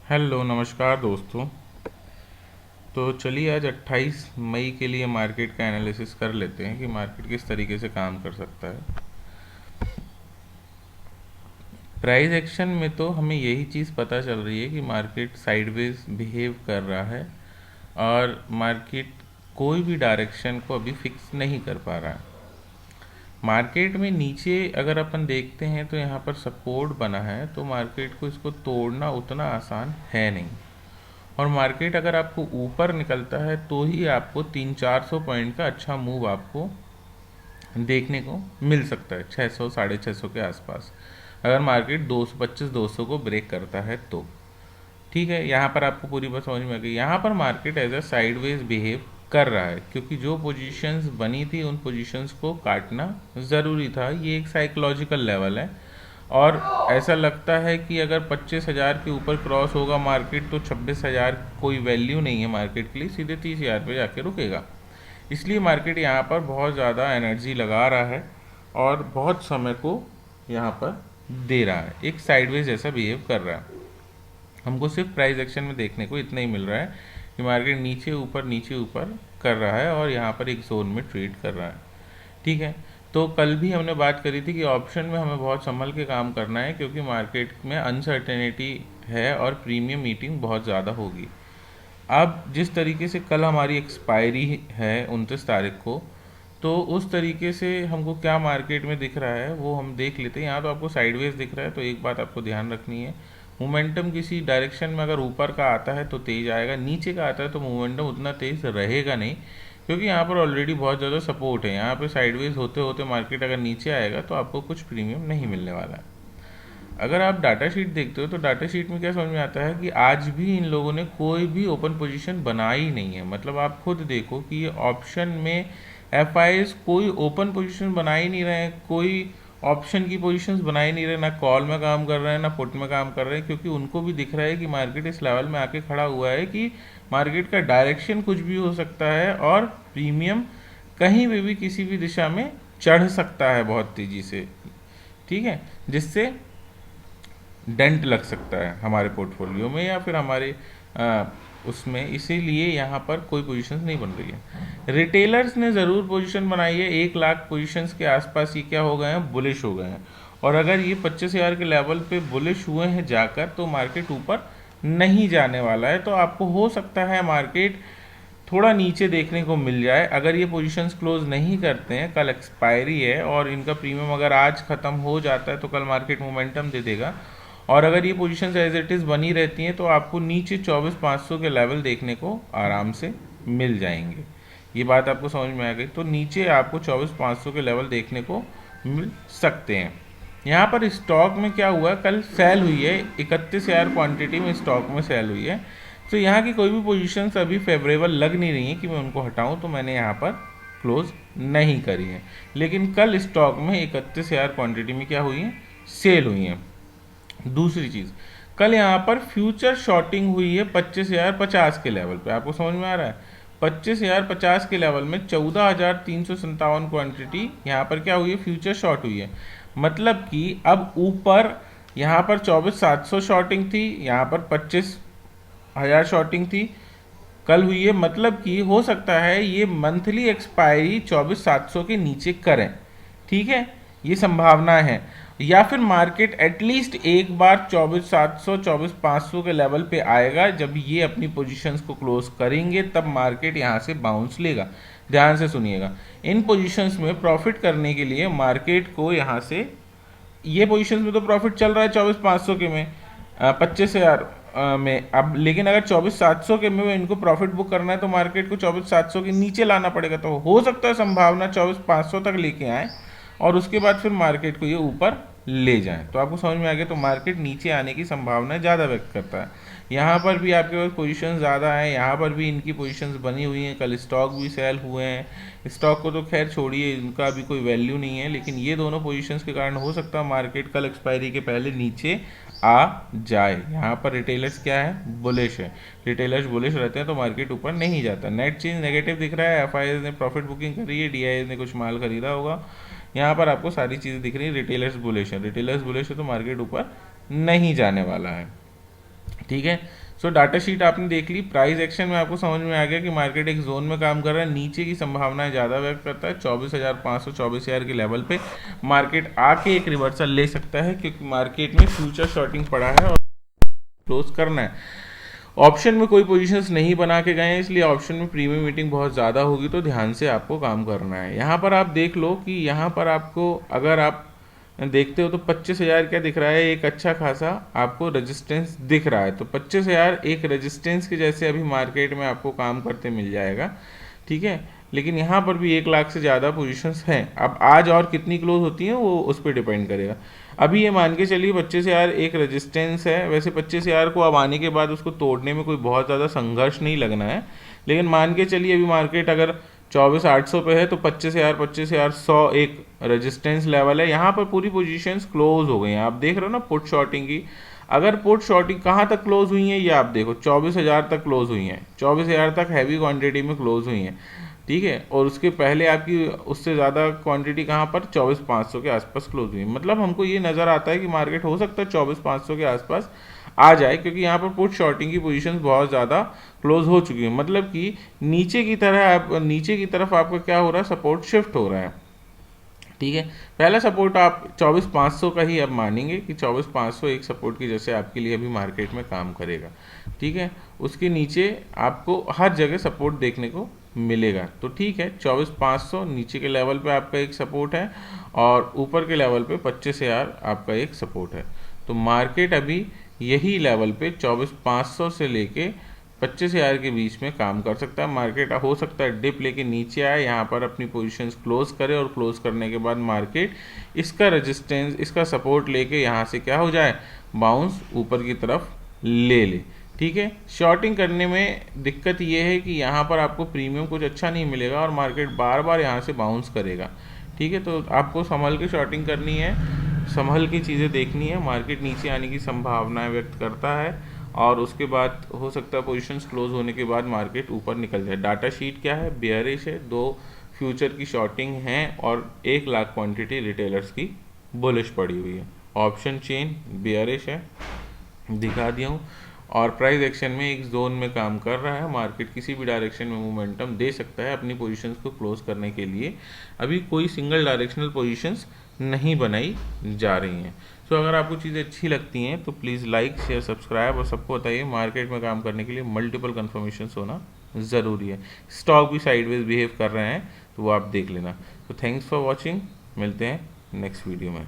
Hello नमस्कार दोस्तों। तो चलिए आज 28 मई के लिए मार्केट का एनालिसिस कर लेते हैं कि मार्केट किस तरीके से काम कर सकता है। प्राइस एक्शन में तो हमें यही चीज़ पता चल रही है कि मार्केट साइडवेज बिहेव कर रहा है और मार्केट कोई भी डायरेक्शन को अभी फिक्स नहीं कर पा रहा है। मार्केट में नीचे अगर अपन देखते हैं तो यहाँ पर सपोर्ट बना है, तो मार्केट को इसको तोड़ना उतना आसान है नहीं। और मार्केट अगर आपको ऊपर निकलता है तो ही आपको 300-400 पॉइंट का अच्छा मूव आपको देखने को मिल सकता है, 600 650 के आसपास। अगर मार्केट 225-200 को ब्रेक करता है तो ठीक है। यहाँ पर आपको पूरी बात समझ में आ गई। यहाँ पर market as a sideways behave कर रहा है क्योंकि जो पोजीशंस बनी थी उन पोजीशंस को काटना ज़रूरी था। ये एक साइकोलॉजिकल लेवल है और ऐसा लगता है कि अगर 25,000 के ऊपर क्रॉस होगा मार्केट तो 26,000 कोई वैल्यू नहीं है मार्केट के लिए, सीधे 30,000 पे जाके रुकेगा। इसलिए मार्केट यहाँ पर बहुत ज़्यादा एनर्जी लगा रहा है और बहुत समय को यहाँ पर दे रहा है, एक साइडवेज जैसा बिहेव कर रहा है। हमको सिर्फ प्राइस एक्शन में देखने को इतना ही मिल रहा है कि मार्केट नीचे ऊपर कर रहा है और यहाँ पर एक जोन में ट्रेड कर रहा है। ठीक है। तो कल भी हमने बात करी थी कि ऑप्शन में हमें बहुत संभल के काम करना है क्योंकि मार्केट में अनसर्टेनिटी है और प्रीमियम मीटिंग बहुत ज़्यादा होगी। अब जिस तरीके से कल हमारी एक्सपायरी है 29 तारीख को, तो उस तरीके से हमको क्या मार्केट में दिख रहा है वो हम देख लेते हैं। यहाँ तो आपको साइडवेज दिख रहा है, तो एक बात आपको ध्यान रखनी है, मोमेंटम किसी डायरेक्शन में अगर ऊपर का आता है तो तेज आएगा, नीचे का आता है तो मोमेंटम उतना तेज रहेगा नहीं क्योंकि यहाँ पर ऑलरेडी बहुत ज़्यादा सपोर्ट है। यहाँ पे साइडवेज होते होते मार्केट अगर नीचे आएगा तो आपको कुछ प्रीमियम नहीं मिलने वाला है। अगर आप डाटा शीट देखते हो तो डाटा शीट में क्या समझ में आता है कि आज भी इन लोगों ने कोई भी ओपन पोजीशन बनाई नहीं है। मतलब आप खुद देखो कि ये ऑप्शन में एफ कोई ओपन पोजीशन बना ही नहीं रहे हैं, कोई ऑप्शन की पोजीशंस बना ही नहीं रहे, ना कॉल में काम कर रहे हैं ना पुट में काम कर रहे हैं, क्योंकि उनको भी दिख रहा है कि मार्केट इस लेवल में आके खड़ा हुआ है कि मार्केट का डायरेक्शन कुछ भी हो सकता है और प्रीमियम कहीं भी किसी भी दिशा में चढ़ सकता है बहुत तेजी से। ठीक है, जिससे डेंट लग सकता है हमारे पोर्टफोलियो में या फिर हमारे उसमें, इसीलिए यहाँ पर कोई पोजीशंस नहीं बन रही है। रिटेलर्स ने ज़रूर पोजीशन बनाई है, 1 लाख पोजीशंस के आसपास ये क्या हो गए हैं, बुलिश हो गए हैं। और अगर ये 25,000 के लेवल पे बुलिश हुए हैं जाकर तो मार्केट ऊपर नहीं जाने वाला है। तो आपको हो सकता है मार्केट थोड़ा नीचे देखने को मिल जाए। अगर ये पोजीशंस क्लोज नहीं करते हैं, कल एक्सपायरी है और इनका प्रीमियम अगर आज ख़त्म हो जाता है तो कल मार्केट मोमेंटम दे देगा। और अगर ये पोजीशंस एज इट इज़ बनी रहती हैं तो आपको नीचे 24,500 के लेवल देखने को आराम से मिल जाएंगे। ये बात आपको समझ में आ गई। तो नीचे आपको 24,500 के लेवल देखने को मिल सकते हैं। यहाँ पर स्टॉक में क्या हुआ, कल सेल हुई है, 31,000 क्वांटिटी में स्टॉक में सेल हुई है। तो यहाँ की कोई भी पोजीशंस अभी फेवरेबल लग नहीं रही है कि मैं उनको हटाऊँ, तो मैंने यहाँ पर क्लोज नहीं करी है। लेकिन कल स्टॉक में 31,000 क्वांटिटी में क्या हुई है, सेल हुई है। दूसरी चीज़, कल यहाँ पर फ्यूचर शॉर्टिंग हुई है 25,050 के लेवल पे। आपको समझ में आ रहा है, 25,050 के लेवल में 14,357 क्वांटिटी यहाँ पर क्या हुई है, फ्यूचर शॉर्ट हुई है। मतलब कि अब ऊपर यहाँ पर 24,700 शॉर्टिंग थी, यहाँ पर 25,000 शॉर्टिंग थी, कल हुई है। मतलब कि हो सकता है ये मंथली एक्सपायरी 24,700 के नीचे करें। ठीक है, ये संभावना है। या फिर मार्केट एटलीस्ट एक बार 24,700 24,500 के लेवल पे आएगा। जब ये अपनी पोजीशंस को क्लोज करेंगे तब मार्केट यहाँ से बाउंस लेगा। ध्यान से सुनिएगा, इन पोजीशंस में प्रॉफिट करने के लिए मार्केट को यहाँ से, ये पोजीशंस में तो प्रॉफिट चल रहा है 24,500 के में, 25,000 में। अब लेकिन अगर 24,700 के में इनको प्रॉफिट बुक करना है तो मार्केट को 24,700 के नीचे लाना पड़ेगा। तो हो सकता है संभावना 24,500 तक लेके आए और उसके बाद फिर मार्केट को ये ऊपर ले जाएं। तो आपको समझ में आ गया। तो मार्केट नीचे आने की संभावना ज़्यादा व्यक्त करता है। यहाँ पर भी आपके पास पोजीशन ज़्यादा है, यहाँ पर भी इनकी पोजीशंस बनी हुई हैं। कल स्टॉक भी सेल हुए हैं। स्टॉक को तो खैर छोड़िए, इनका अभी कोई वैल्यू नहीं है, लेकिन ये दोनों पोजीशंस के कारण हो सकता है मार्केट कल एक्सपायरी के पहले नीचे आ जाए। यहाँ पर रिटेलर्स क्या है, बुलिश है। रिटेलर्स बुलिश रहते हैं तो मार्केट ऊपर नहीं जाता। नेट चेंज नेगेटिव दिख रहा है, एफ ने प्रॉफिट बुकिंग करी है, डी ने कुछ माल खरीदा होगा। यहाँ पर आपको सारी चीज़ें दिख रही है। रिटेलर्स बुलिश है, रिटेलर्स बुलिश है तो मार्केट ऊपर नहीं जाने वाला है। ठीक है। सो डाटा शीट आपने देख ली। प्राइस एक्शन में आपको समझ में आ गया कि मार्केट एक जोन में काम कर रहा है, नीचे की संभावनाएं ज़्यादा व्यक्त करता है। 24,500 24,000 के लेवल पे मार्केट आके एक रिवर्सल ले सकता है, क्योंकि मार्केट में फ्यूचर शॉर्टिंग पड़ा है और क्लोज करना है। ऑप्शन में कोई पोजीशंस नहीं बना के गए हैं, इसलिए ऑप्शन में प्रीमियम मीटिंग बहुत ज़्यादा होगी, तो ध्यान से आपको काम करना है। यहाँ पर आप देख लो कि यहाँ पर आपको, अगर आप देखते हो तो 25,000 क्या दिख रहा है, एक अच्छा खासा आपको रेजिस्टेंस दिख रहा है। तो 25,000 एक रेजिस्टेंस के जैसे अभी मार्केट में आपको काम करते मिल जाएगा, ठीक है। लेकिन यहाँ पर भी 1 लाख से ज़्यादा पोजीशंस हैं। अब आज और कितनी क्लोज होती हैं वो उस पर डिपेंड करेगा। अभी ये मान के चलिए 25,000 एक रेजिस्टेंस है। वैसे 25,000 को अब आने के बाद उसको तोड़ने में कोई बहुत ज़्यादा संघर्ष नहीं लगना है, लेकिन मान के चलिए अभी मार्केट अगर 24,800 पे है तो 25,100 एक रेजिस्टेंस लेवल है। यहाँ पर पूरी पोजीशंस क्लोज हो गई हैं। आप देख रहे हो ना पुट शॉर्टिंग की। अगर पुट शॉर्टिंग कहाँ तक क्लोज हुई है, ये आप देखो 24,000 तक क्लोज हुई हैं। 24,000 तक हैवी क्वांटिटी में क्लोज हुई हैं, ठीक है। और उसके पहले आपकी उससे ज़्यादा क्वांटिटी कहाँ पर 24,500 के आसपास क्लोज हुई है। मतलब हमको ये नज़र आता है कि मार्केट हो सकता है 24,500 के आसपास आ जाए, क्योंकि यहाँ पर पुट शॉर्टिंग की पोजीशंस बहुत ज़्यादा क्लोज हो चुकी है। मतलब कि नीचे की तरफ आपका क्या हो रहा है, सपोर्ट शिफ्ट हो रहा है, ठीक है। पहला सपोर्ट आप 24,500 का ही अब मानेंगे कि 24,500 एक सपोर्ट की जैसे आपके लिए अभी मार्केट में काम करेगा, ठीक है। उसके नीचे आपको हर जगह सपोर्ट देखने को मिलेगा, तो ठीक है। 24,500 नीचे के लेवल पे आपका एक सपोर्ट है और ऊपर के लेवल पे 25,000 आपका एक सपोर्ट है। तो मार्केट अभी यही लेवल पे 24,500 से लेके 25,000 के बीच में काम कर सकता है। मार्केट हो सकता है डिप लेके नीचे आए, यहाँ पर अपनी पोजीशंस क्लोज करे और क्लोज करने के बाद मार्केट इसका रेजिस्टेंस, इसका सपोर्ट लेके यहाँ से क्या हो जाए, बाउंस ऊपर की तरफ ले ले, ठीक है। शॉर्टिंग करने में दिक्कत ये है कि यहाँ पर आपको प्रीमियम कुछ अच्छा नहीं मिलेगा और मार्केट बार बार यहाँ से बाउंस करेगा, ठीक है। तो आपको संभल के शॉर्टिंग करनी है, संभल की चीज़ें देखनी है। मार्केट नीचे आने की संभावनाएं व्यक्त करता है और उसके बाद हो सकता है पोजीशंस क्लोज होने के बाद मार्केट ऊपर निकल जाए। डाटा शीट क्या है, बेयरिश है, 2 फ्यूचर की शॉर्टिंग है और 1 लाख क्वांटिटी रिटेलर्स की बुलिश पड़ी हुई है। ऑप्शन चेन बेयरिश है, दिखा दिया हूँ। और प्राइस एक्शन में एक जोन में काम कर रहा है। मार्केट किसी भी डायरेक्शन में मोमेंटम दे सकता है अपनी पोजीशंस को क्लोज करने के लिए। अभी कोई सिंगल डायरेक्शनल पोजीशंस नहीं बनाई जा रही हैं। सो अगर आपको चीज़ें अच्छी लगती हैं तो प्लीज़ लाइक शेयर सब्सक्राइब और सबको बताइए मार्केट में काम करने के लिए मल्टीपल कन्फर्मेशंस होना ज़रूरी है। स्टॉक भी साइडवेज बिहेव कर रहे हैं तो वो आप देख लेना। तो थैंक्स फॉर वॉचिंग, मिलते हैं नेक्स्ट वीडियो में।